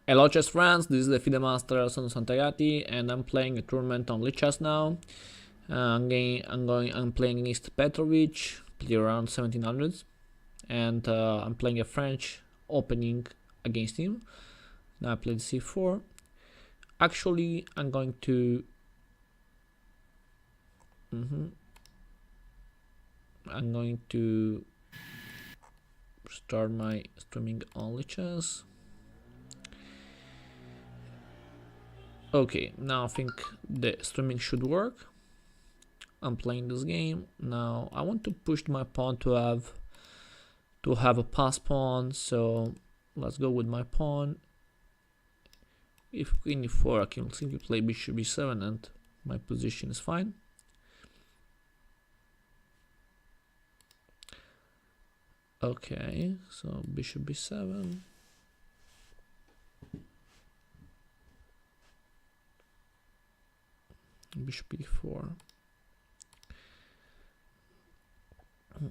Hello chess friends, this is the FIDE Master Santagati, and I'm playing a tournament on chess now. I'm playing against Petrovic, play around 1700s, and I'm playing a French opening against him. Now I played c4. Actually, I'm going to start my streaming on chess. Okay, now I think the streaming should work. I'm playing this game. Now I want to push my pawn to have a pass pawn, so let's go with my pawn. If queen e4, I can simply play bishop b7 and my position is fine. Okay, so bishop b7. Bishop e4. I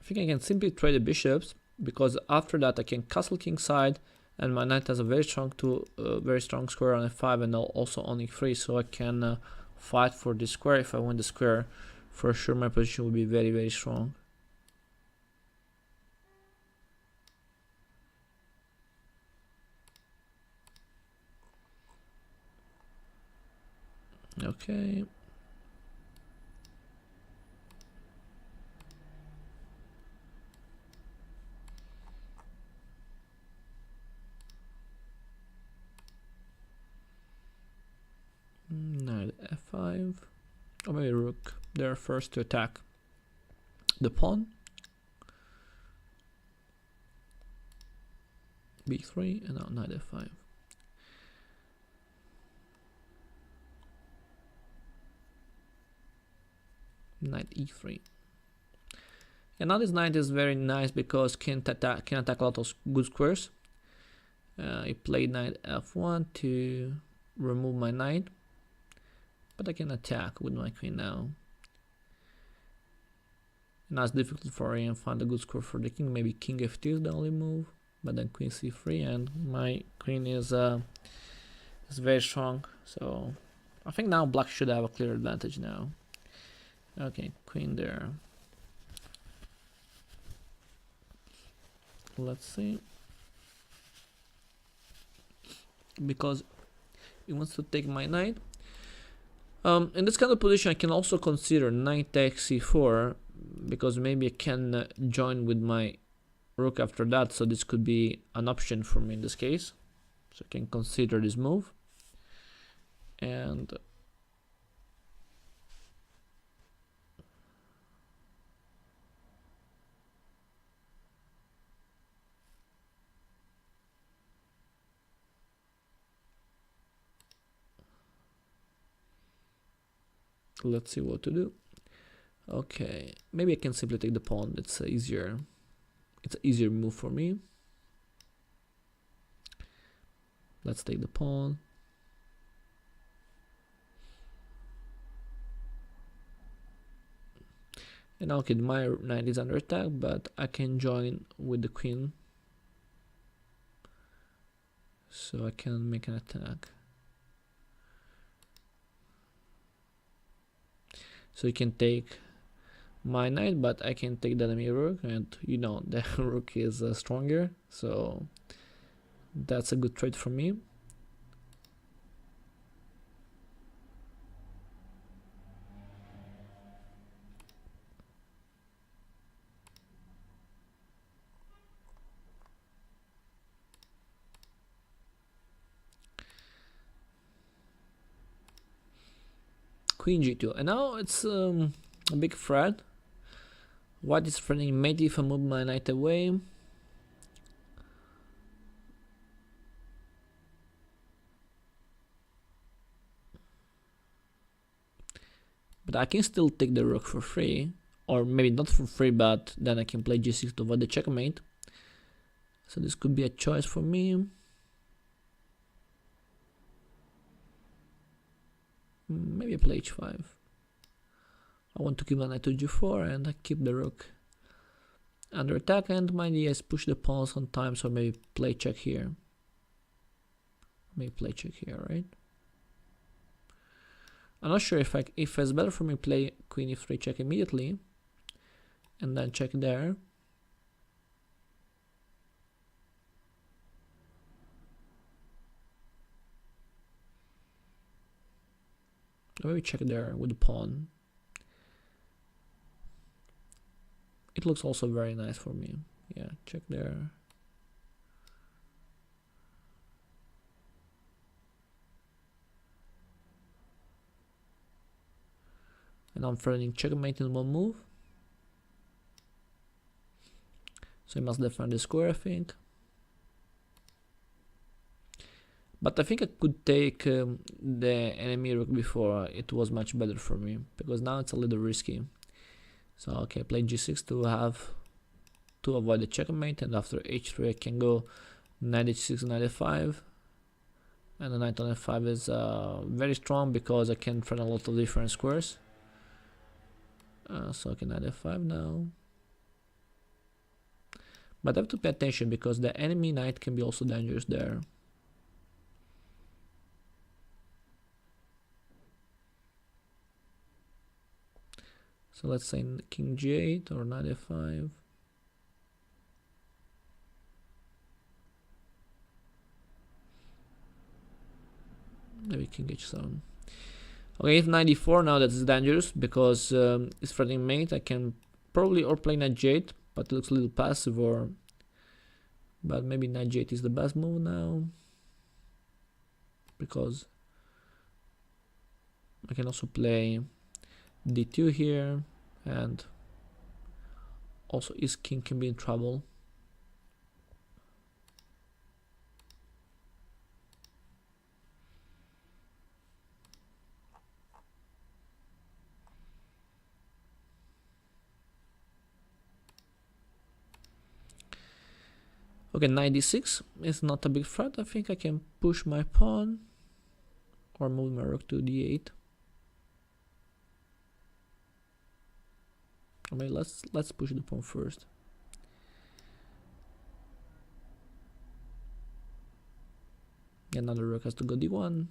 think I can simply trade the bishops, because after that I can castle kingside, and my knight has a very strong square on f5 and also on e3, so I can fight for this square. If I win the square, for sure my position will be very, very strong. Okay. Knight f5, or maybe rook there first to attack the pawn. b3 and now knight f5. Knight e3. And now this knight is very nice because can attack a lot of good squares. I played knight f1 to remove my knight, but I can attack with my queen now. Now it's difficult for him to find a good square for the king. Maybe king f2 is the only move, but then queen c3, and my queen is very strong. So I think now black should have a clear advantage now. Okay, queen there. Let's see. Because he wants to take my knight. In this kind of position, I can also consider knight takes c4, because maybe I can join with my rook after that. So this could be an option for me in this case. So I can consider this move. And let's see what to do. Okay, maybe I can simply take the pawn. It's an easier move for me. Let's take the pawn. And okay, my knight is under attack, but I can join with the queen, so I can make an attack. So you can take my knight, but I can take the enemy rook, and you know the rook is stronger, so that's a good trade for me. Queen g2, and now it's a big threat. White is threatening mate if I move my knight away. But I can still take the rook for free, or maybe not for free, but then I can play g6 to avoid the checkmate. So this could be a choice for me. Maybe I play h5. I want to keep my knight to g4 and I keep the rook under attack, and my idea is push the pawns on time, so maybe play check here. Maybe play check here, right? I'm not sure if it's better for me play queen e3 check immediately and then check there. Or maybe check there with the pawn. It looks also very nice for me. Yeah, check there. And I'm threatening checkmate in one move. So he must defend the square, I think. But I think I could take the enemy rook before. It was much better for me, because now it's a little risky. So okay, play g6 to avoid the checkmate, and after h3 I can go knight h6, knight f5. And the knight on f5 is very strong because I can threaten a lot of different squares. So I can knight f5 now. But I have to pay attention because the enemy knight can be also dangerous there. So let's say king g8 or knight f5. Maybe king h7. Okay, if knight d4 now, that's dangerous because it's threatening mate. I can probably or play knight g8, but it looks a little passive, or but maybe knight g8 is the best move now, because I can also play d2 here, and also his king can be in trouble. Okay, knight d6 is not a big threat. I think I can push my pawn or move my rook to d8. I mean, let's push the pawn first. Another rook has to go d1.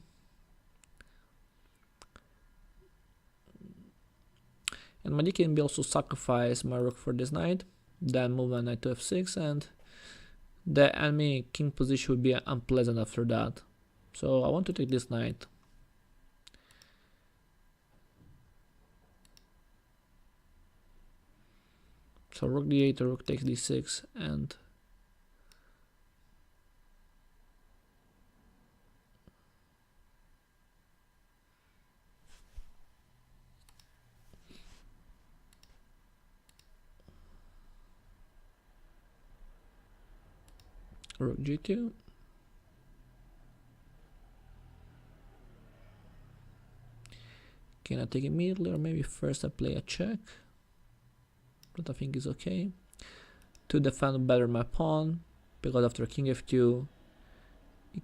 And my d can be also sacrifice my rook for this knight, then move my knight to f6, and the enemy king position would be unpleasant after that. So I want to take this knight. So rook d8 or rook takes d6, and rook g2. Can I take immediately, or maybe first I play a check? But I think is okay. To defend better my pawn, because after king f2, you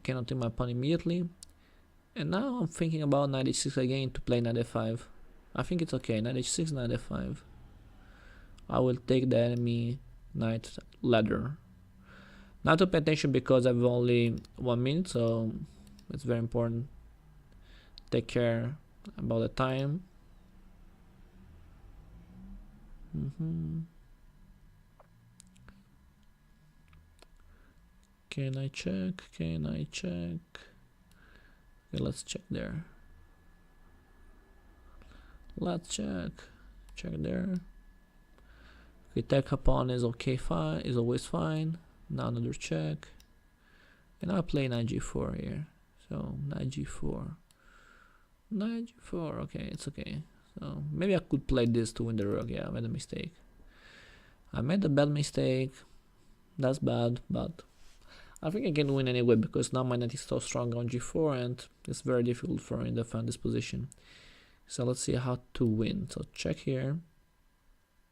cannot take my pawn immediately. And now I'm thinking about knight h6 again to play knight f5. I think it's okay. Knight h6, knight f5. I will take the enemy knight ladder. Now to pay attention because I have only 1 minute, so it's very important. Take care about the time. Can I check? Can I check? Okay, let's check there. Let's check. Check there. Okay, take upon is okay, fine, is always fine. Now another check. And I'll play knight g4 here. So knight g4. Knight g4, okay, it's okay. So maybe I could play this to win the rook. Yeah, I made a mistake. I made a bad mistake. That's bad, but I think I can win anyway because now my knight is so strong on g4 and it's very difficult for me to defend this position. So let's see how to win. So check here.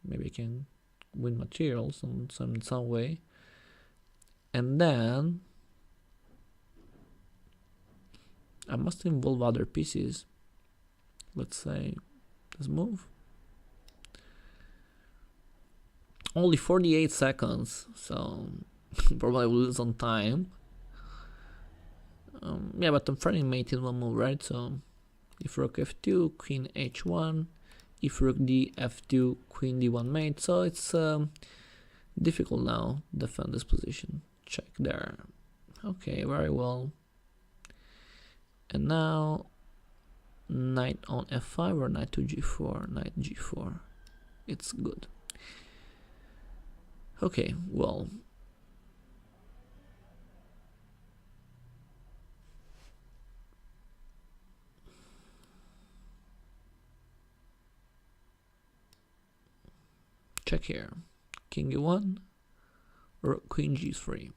Maybe I can win materials in some way. And then I must involve other pieces. Let's say this move. Only 48 seconds, so probably will lose on time. Yeah, but I'm threatening mate in one move, right? So if rook f2, queen h1, if rook d f2, queen d1 mate. So it's difficult now defend this position. Check there. Okay, very well. And now knight on f5 or knight to g4, knight g4. It's good. Okay, well. Check here. King e1 or queen g3.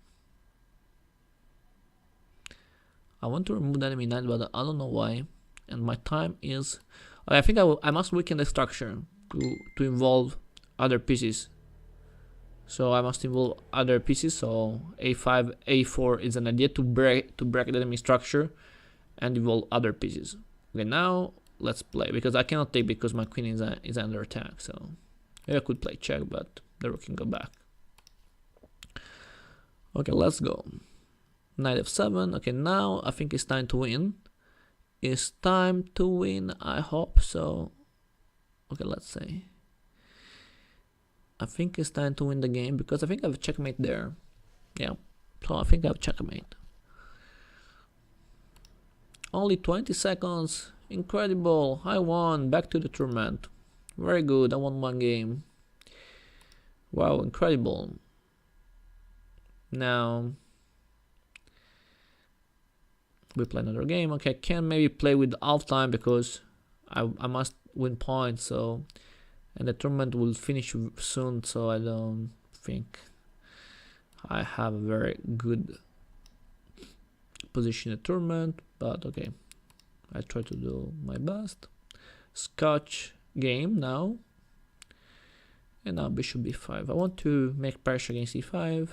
I want to remove the enemy knight, but I don't know why. And my time is... I think I must weaken the structure to involve other pieces. So I must involve other pieces. So a5, a4 is an idea to break the enemy structure and involve other pieces. Okay, now let's play, because I cannot take because my queen is under attack. So I could play check, but the rook can go back. Okay, let's go. Knight f7. Okay, now I think it's time to win. It's time to win, I hope so. Okay, let's say. I think it's time to win the game because I think I have checkmate there. Yeah, so I think I have checkmate. Only 20 seconds. Incredible. I won. Back to the tournament. Very good. I won one game. Wow, incredible. Now we play another game. Okay, I can maybe play with half time because I must win points. So, and the tournament will finish soon. So I don't think I have a very good position in the tournament. But okay, I try to do my best. Scotch game now. And now bishop b5. I want to make pressure against e5.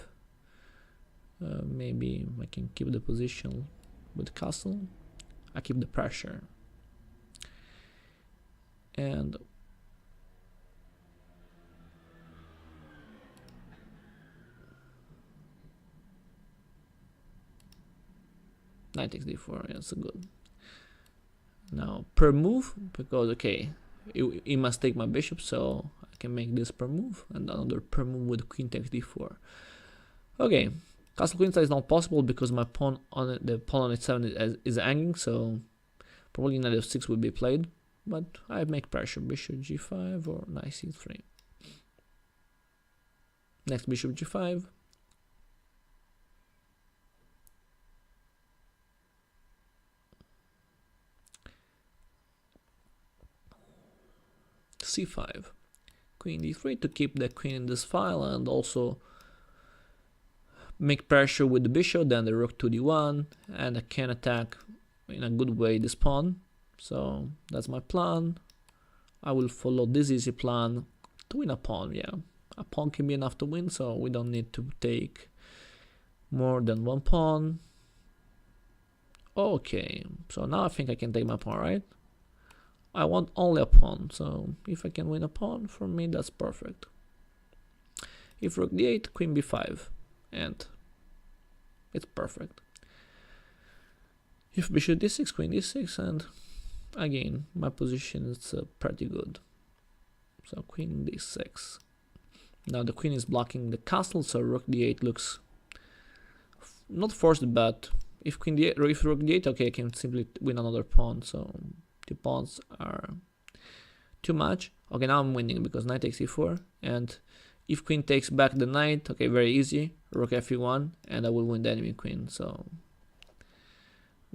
Maybe I can keep the position with castle. I keep the pressure. And knight takes d4. Yeah, that's good. Now per move, because okay, it must take my bishop, so I can make this per move, and another per move with queen takes d4. Okay, castle queen side is not possible because my pawn on the pawn on h7 is hanging, so probably knight f6 will be played. But I make pressure, bishop g5 or knight c3. Next bishop g5. c5. Queen d3 to keep the queen in this file and also make pressure with the bishop, then the rook to d1, and I can attack in a good way this pawn. So that's my plan. I will follow this easy plan to win a pawn. Yeah, a pawn can be enough to win, so we don't need to take more than one pawn. Okay, so now I think I can take my pawn, right? I want only a pawn, so if I can win a pawn, for me that's perfect. If rook d8, queen b5, and it's perfect. If bishop d6, queen d6, and again, my position is pretty good. So queen d6. Now the queen is blocking the castle, so rook d8 looks not forced, but if queen d8 or if rook d8, okay, I can simply win another pawn. So the pawns are too much. Okay, now I'm winning because knight takes e4, and if queen takes back the knight, okay, very easy. Rook f1, and I will win the enemy queen. So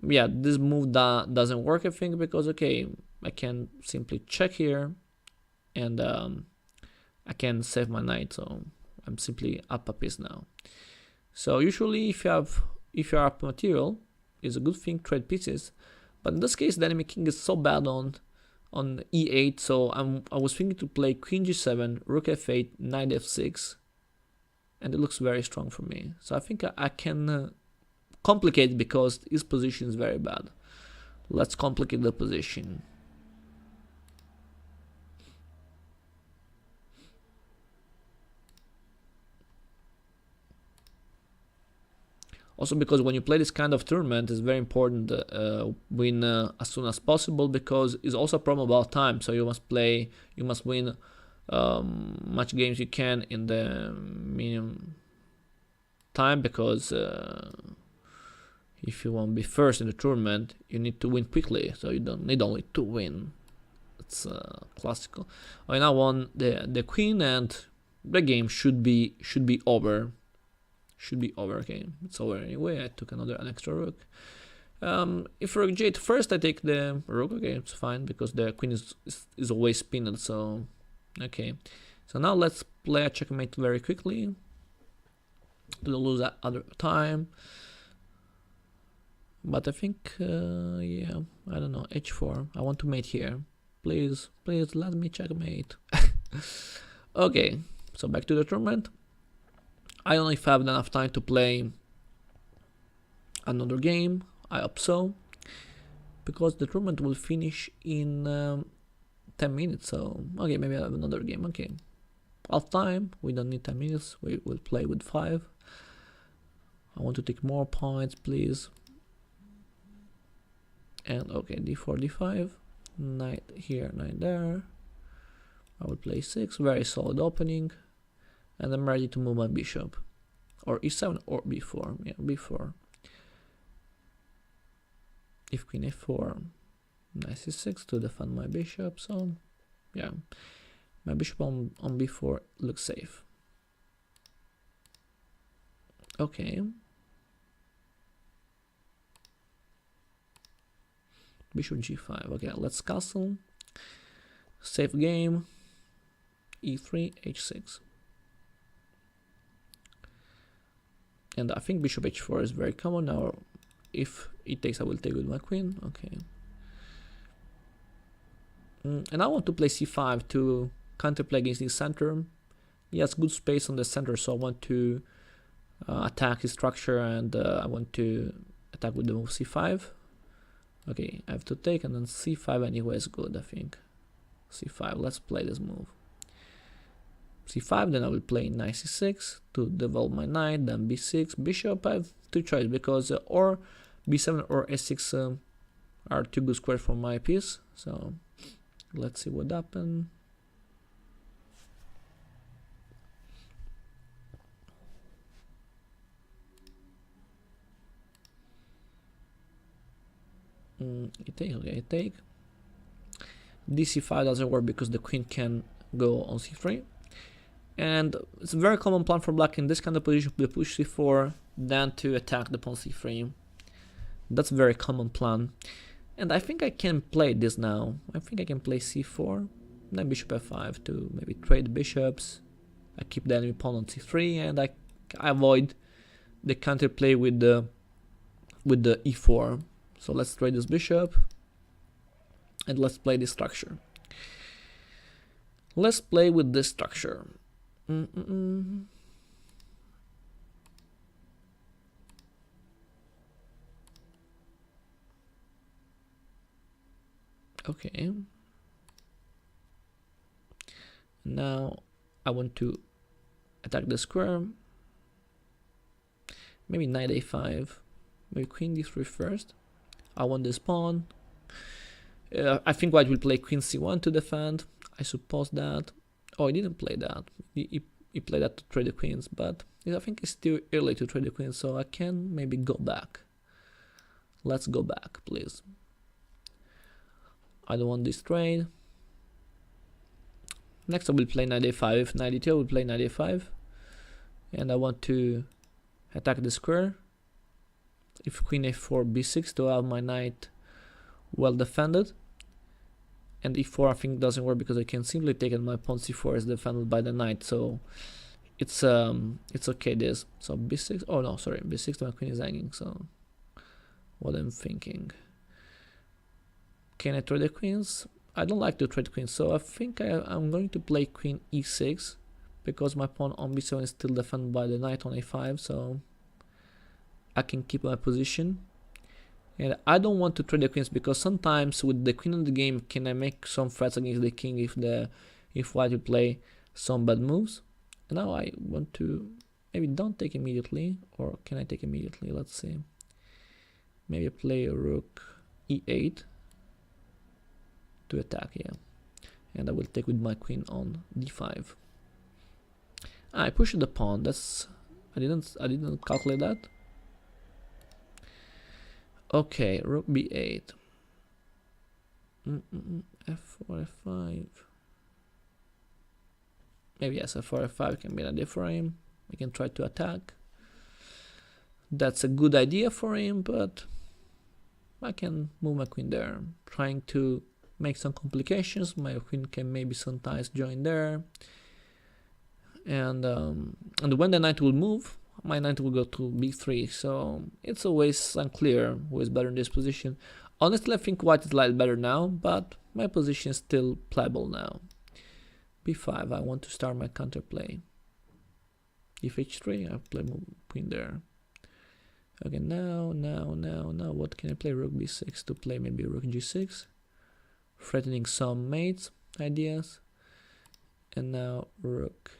yeah, this move doesn't work, I think, because okay, I can simply check here, and I can save my knight. So I'm simply up a piece now. So usually, if you're up material, it's a good thing to trade pieces. But in this case, the enemy king is so bad on e8, so I was thinking to play queen g7, rook f8, knight f6, and it looks very strong for me. So I think I can complicate it because his position is very bad. Let's complicate the position. Also because when you play this kind of tournament, it's very important win as soon as possible, because it's also a problem about time. So you must win much games you can in the minimum time, because if you want to be first in the tournament, you need to win quickly. So you don't need only to win. It's classical. I now won the queen, and the game should be over. Should be over. Okay, it's over anyway. I took an extra rook. If rook j8 first, I take the rook. Okay, it's fine because the queen is always pinned. So okay, so now let's play a checkmate very quickly to lose that other time. But I think yeah, I don't know, h4. I want to mate here. Please let me checkmate. Okay, so back to the tournament. I don't know if I have enough time to play another game. I hope so, because the tournament will finish in 10 minutes. So okay, maybe I have another game. Okay, half time. We don't need 10 minutes. We will play with 5. I want to take more points, please. And okay, d4, d5, knight here, knight there. I will play 6. Very solid opening. And I'm ready to move my bishop, or e7 or b4. Yeah, b4. If queen a4, knight c6 to defend my bishop. So yeah, my bishop on b4 looks safe. Okay. Bishop g5. Okay, let's castle. Safe game. e3, h6. And I think bishop h4 is very common now. If it takes, I will take with my queen. Okay. And I want to play c5 to counterplay against the center. He has good space on the center, so I want to attack his structure, and I want to attack with the move c5. Okay, I have to take, and then c5 anyway is good, I think. c5, let's play this move. c5, then I will play knight c6 to develop my knight, then b6, bishop. I have two choices, because or b7 or a6 are two good squares for my piece. So let's see what happens. I take, okay, I take. dc5 doesn't work because the queen can go on c3. And it's a very common plan for black in this kind of position to push c4, then to attack the pawn c3. That's a very common plan. And I think I can play this now. I think I can play c4, then bishop f5 to maybe trade bishops. I keep the enemy pawn on c3, and I avoid the counterplay with the e4. So let's trade this bishop, and let's play this structure. Let's play with this structure. Okay. Now I want to attack the square. Maybe knight a5. Maybe queen d3 first. I want this pawn. I think white will play queen c1 to defend. I suppose that. Oh, he didn't play that. He played that to trade the queens, but I think it's still early to trade the queens, so I can maybe go back. Let's go back, please. I don't want this trade. Next I will play knight a5. If knight d2, I will play knight a5. And I want to attack the square. If queen a4, b6 to have my knight well defended. And e4 I think doesn't work because I can simply take it. My pawn c4 is defended by the knight, so it's okay this. So b6. Oh no, sorry, b6 to my queen is hanging. So what I'm thinking. Can I trade the queens? I don't like to trade queens, so I think I'm going to play queen e6 because my pawn on b7 is still defended by the knight on a5, so I can keep my position. And I don't want to trade the queens because sometimes with the queen in the game, can I make some threats against the king if white will play some bad moves. And now I want to maybe don't take immediately, or can I take immediately? Let's see. Maybe play rook e8 to attack, yeah. And I will take with my queen on d5. I pushed the pawn. That's I didn't calculate that. Okay, rook b8. F4, f5. Maybe yes, f4, f5 can be an idea for him. We can try to attack. That's a good idea for him, but I can move my queen there. Trying to make some complications. My queen can maybe sometimes join there. And when the knight will move, my knight will go to b3. So it's always unclear who is better in this position. Honestly, I think white is a lot better now, but my position is still playable now. b5, I want to start my counterplay. If h3, I play queen there. Okay, now, what can I play? Rook b6 to play maybe rook g6, threatening some mates ideas. And now rook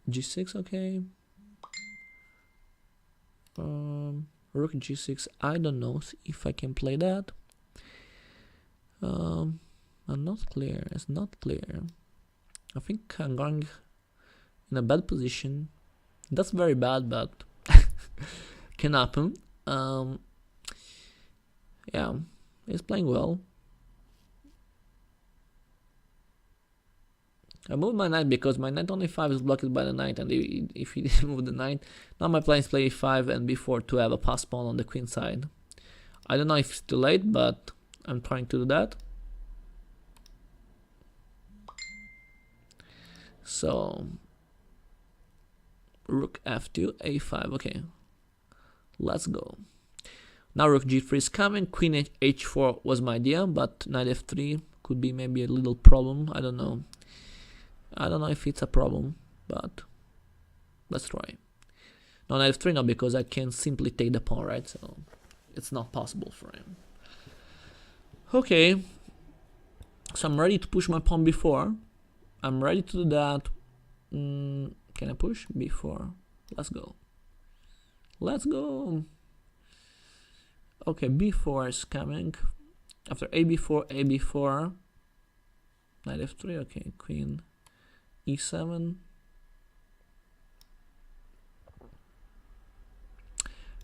g6, okay. Rook g6, I don't know if I can play that. I'm not clear, it's not clear. I think I'm going in a bad position. That's very bad, but can happen. Yeah, he's playing well. I moved my knight because my knight on e5 is blocked by the knight, and if he didn't move the knight, now my plan is play e5 and b4 to have a pass pawn on the queen side. I don't know if it's too late, but I'm trying to do that. So rook f2, a5, okay. Let's go. Now rook g3 is coming, queen h4 was my idea, but knight f3 could be maybe a little problem, I don't know. I don't know if it's a problem, but let's try. No, knight f3 no, because I can simply take the pawn, right? So it's not possible for him. Okay, so I'm ready to push my pawn b4. I'm ready to do that. Can I push b4? Let's go. Let's go. Okay, b4 is coming. After ab4, knight f3. Okay, queen e7.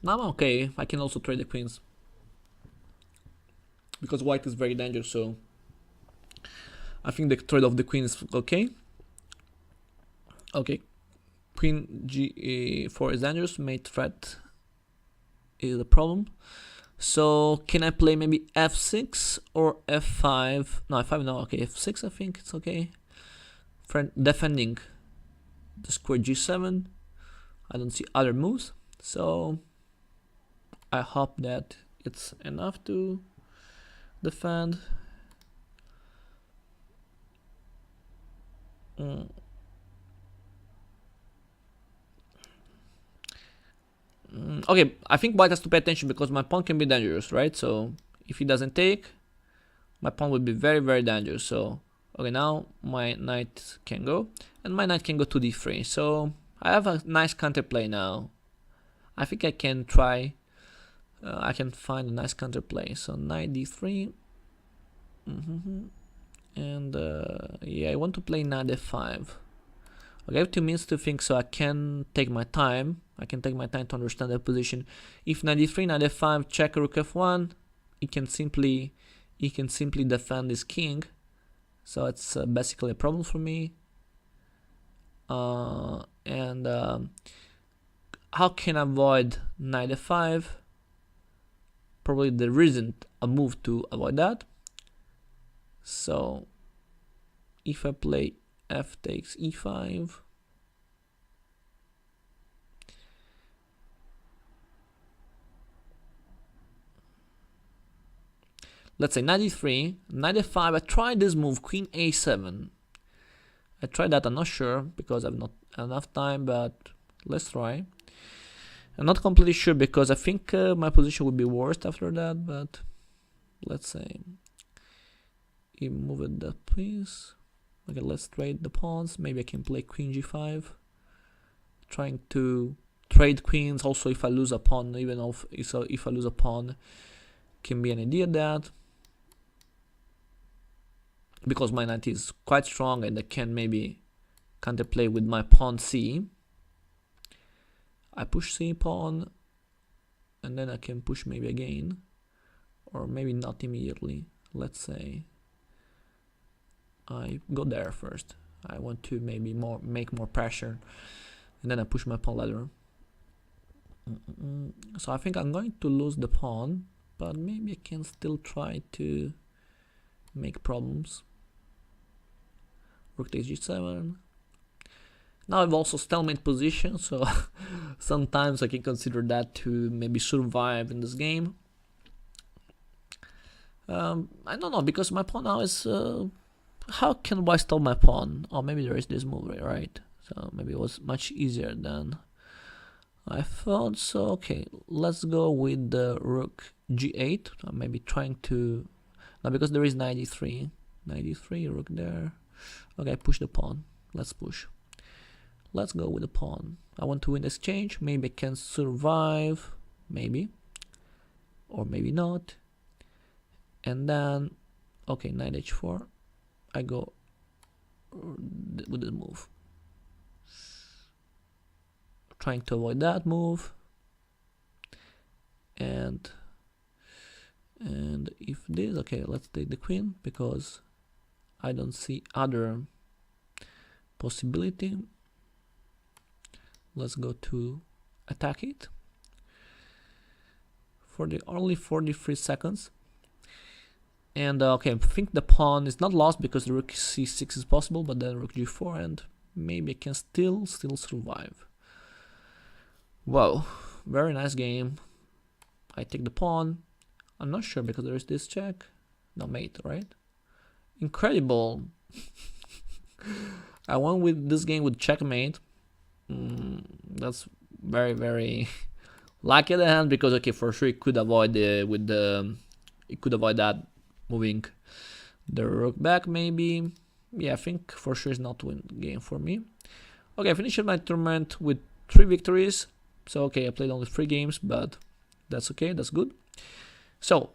Now I'm okay. I can also trade the queens because white is very dangerous. So I think the trade of the queen is okay. Okay, queen g4 is dangerous. Mate threat is the problem. So can I play maybe f6 or f5? No, f5 no. Okay, f6 I think it's okay. Defending the square g7. I don't see other moves, so I hope that it's enough to defend. Okay, I think white has to pay attention because my pawn can be dangerous, right? So if he doesn't take, my pawn will be very, very dangerous. So okay, now my knight can go, and my knight can go to d3. So I have a nice counterplay now. I think I can try. I can find a nice counterplay. So knight d3, and yeah, I want to play knight f5. Okay, I have 2 minutes to think, so I can take my time. I can take my time to understand the position. If knight d3, knight f5, check rook f1, he can simply defend his king. So it's basically a problem for me. How can I avoid knight f5? Probably there isn't a move to avoid that. So if I play f takes e5, let's say knight e3, knight f5. I tried this move, queen a7. I tried that, I'm not sure because I've not enough time, but let's try. I'm not completely sure because I think my position would be worse after that, but let's say he moved that piece. Okay, let's trade the pawns. Maybe I can play queen g5 trying to trade queens. Also, if I lose a pawn, even if I lose a pawn, can be an idea that, because my knight is quite strong and I can maybe counterplay with my pawn c. I push c pawn, and then I can push maybe again, or maybe not immediately. Let's say I go there first. I want to maybe make more pressure, and then I push my pawn ladder. So I think I'm going to lose the pawn, but maybe I can still try to make problems. Rook takes g7. Now I've also stalemate position, so sometimes I can consider that to maybe survive in this game. I don't know, because my pawn now is... how can I stop my pawn? Oh, maybe there is this move, right? So maybe it was much easier than I thought. So okay, let's go with the rook g8. I'm maybe trying to... Now because there is knight e3. Knight e3, rook there. Okay, push the pawn. Let's push. Let's go with the pawn. I want to win the exchange. Maybe I can survive. Maybe. Or maybe not. And then, okay, knight h4. I go with the move. Trying to avoid that move. And if this, okay, let's take the queen, because I don't see other possibility. Let's go to attack it for the only 43 seconds. And okay, I think the pawn is not lost because the rook c6 is possible, but then rook g4, and maybe I can still survive. Wow, very nice game. I take the pawn. I'm not sure because there is this check. No, mate, right? Incredible. I won with this game with checkmate. That's very, very lucky at the hand, because okay, for sure it could avoid that moving the rook back maybe. Yeah, I think for sure it's not win game for me. Okay, I finished my tournament with 3 victories. So okay, I played only 3 games, but that's okay, that's good. So